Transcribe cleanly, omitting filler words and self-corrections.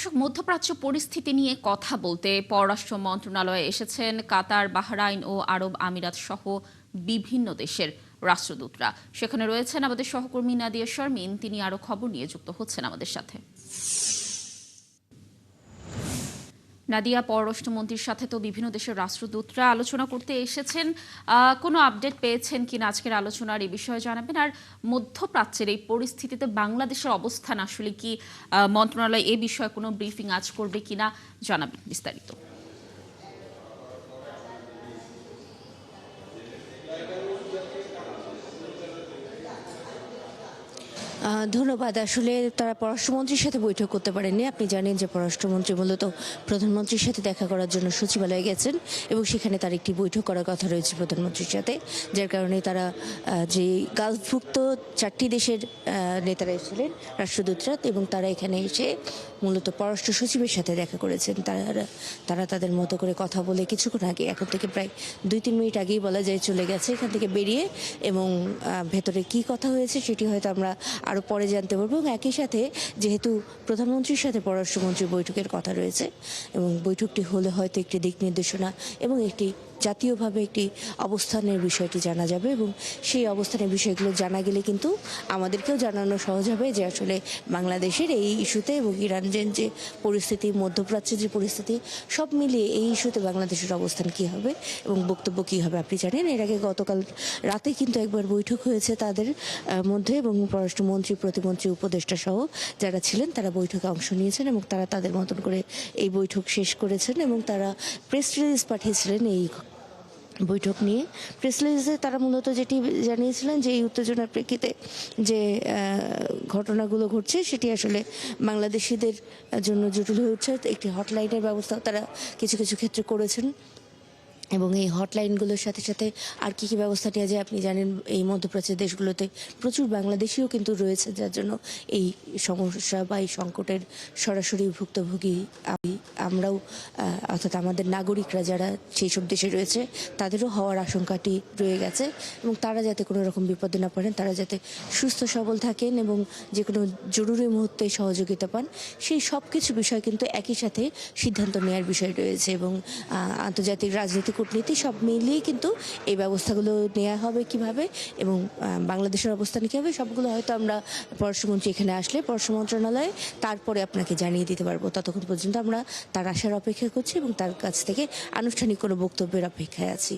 দর্শক, মধ্যপ্রাচ্য পরিস্থিতি নিয়ে কথা বলতে পররাষ্ট্র মন্ত্রণালয়ে এসেছেন কাতার, বাহরাইন ও আরব আমিরাত সহ বিভিন্ন দেশের রাষ্ট্রদূতরা। সেখানে রয়েছেন আমাদের সহকর্মী নাদিয়া শারমিন। তিনি আরো খবর নিয়ে যুক্ত হচ্ছেন আমাদের সাথে। নাদিয়া, পররাষ্ট্রমন্ত্রীর সাথে তো বিভিন্ন দেশের রাষ্ট্রদূতরা আলোচনা করতে এসেছেন। কোনো আপডেট পেয়েছেন কিনা আজকের আলোচনার এই বিষয়ে জানাবেন। আর মধ্যপ্রাচ্যের এই পরিস্থিতিতে বাংলাদেশের অবস্থান আসলে কি, মন্ত্রণালয় এ বিষয়ে কোনো ব্রিফিং আজ করবে কিনা জানাবেন বিস্তারিত। ধন্যবাদ। আসলে তারা পররাষ্ট্রমন্ত্রীর সাথে বৈঠক করতে পারেননি। আপনি জানেন যে পররাষ্ট্রমন্ত্রী মূলত প্রধানমন্ত্রীর সাথে দেখা করার জন্য সচিবালয়ে গেছেন এবং সেখানে তার একটি বৈঠক করার কথা রয়েছে প্রধানমন্ত্রীর সাথে, যার কারণে তারা যে গালফভুক্ত 4টি দেশের নেতারা এসেছিলেন, রাষ্ট্রদূতরা, এবং তারা এখানে এসে মূলত পররাষ্ট্র সচিবের সাথে দেখা করেছেন। তারা তাদের মতো করে কথা বলে কিছুক্ষণ আগে, এখন থেকে প্রায় 2-3 মিনিট আগেই বলা যায়, চলে গেছে এখান থেকে বেরিয়ে। এবং ভেতরে কি কথা হয়েছে সেটি হয়তো আমরা আরও পরে জানতে পারবো। এবং একই সাথে যেহেতু প্রধানমন্ত্রীর সাথে পররাষ্ট্রমন্ত্রীর বৈঠকের কথা রয়েছে এবং বৈঠকটি হলে হয়তো একটি দিক নির্দেশনা এবং একটি জাতীয়ভাবে একটি অবস্থানের বিষয়টি জানা যাবে, এবং সেই অবস্থানের বিষয়গুলো জানা গেলে কিন্তু আমাদেরকেও জানানো সহজ হবে যে আসলে বাংলাদেশের এই ইস্যুতে এবং ইরানের যে পরিস্থিতি, মধ্যপ্রাচ্যের যে পরিস্থিতি, সব মিলিয়ে এই ইস্যুতে বাংলাদেশের অবস্থান কী হবে এবং বক্তব্য কী হবে। আপনি জানেন এর আগে গতকাল রাতে কিন্তু একবার বৈঠক হয়েছে তাদের মধ্যে, এবং পররাষ্ট্রমন্ত্রী, প্রতিমন্ত্রী, উপদেষ্টা সহ যারা ছিলেন তারা বৈঠকে অংশ নিয়েছেন এবং তারা তাদের মতন করে এই বৈঠক শেষ করেছেন। এবং তারা প্রেস রিলিজ পাঠিয়েছিলেন এই বৈঠক নিয়ে। প্রেস রিলিজে তারা মূলত যেটি জানিয়েছিলেন যে এই উত্তেজনার প্রেক্ষিতে যে ঘটনাগুলো ঘটছে সেটি আসলে বাংলাদেশিদের জন্য জটিল হয়ে উঠছে। একটি হটলাইনের ব্যবস্থা তারা কিছু কিছু ক্ষেত্রে করেছেন, এবং এই হটলাইনগুলোর সাথে সাথে আর কী কী ব্যবস্থা নেওয়া যায়। আপনি জানেন এই মধ্যপ্রাচ্যের দেশগুলোতে প্রচুর বাংলাদেশিও কিন্তু রয়েছে, যার জন্য এই সমস্যা বা এই সংকটের সরাসরি ভুক্তভোগী আমরাও, অর্থাৎ আমাদের নাগরিকরা যারা সেই সব দেশে রয়েছে তাদেরও হওয়ার আশঙ্কাটি রয়ে গেছে। এবং তারা যাতে কোনো রকম বিপদে না পড়েন, তারা যাতে সুস্থ সবল থাকেন এবং যে কোনো জরুরি মুহূর্তে সহযোগিতা পান, সেই সব কিছু বিষয় কিন্তু একই সাথে সিদ্ধান্ত নেওয়ার বিষয় রয়েছে। এবং আন্তর্জাতিক রাজনীতি, কূটনীতি সব মিলিয়ে কিন্তু এই ব্যবস্থাগুলো নেওয়া হবে কিভাবে এবং বাংলাদেশের অবস্থান কী হবে, সবগুলো হয়তো আমরা পররাষ্ট্রমন্ত্রী এখানে আসলে পররাষ্ট্র মন্ত্রণালয়ে তারপরে আপনাকে জানিয়ে দিতে পারবো। ততক্ষণ পর্যন্ত আমরা তার আসার অপেক্ষা করছি এবং তার কাছ থেকে আনুষ্ঠানিক কোনো বক্তব্যের অপেক্ষায় আছি।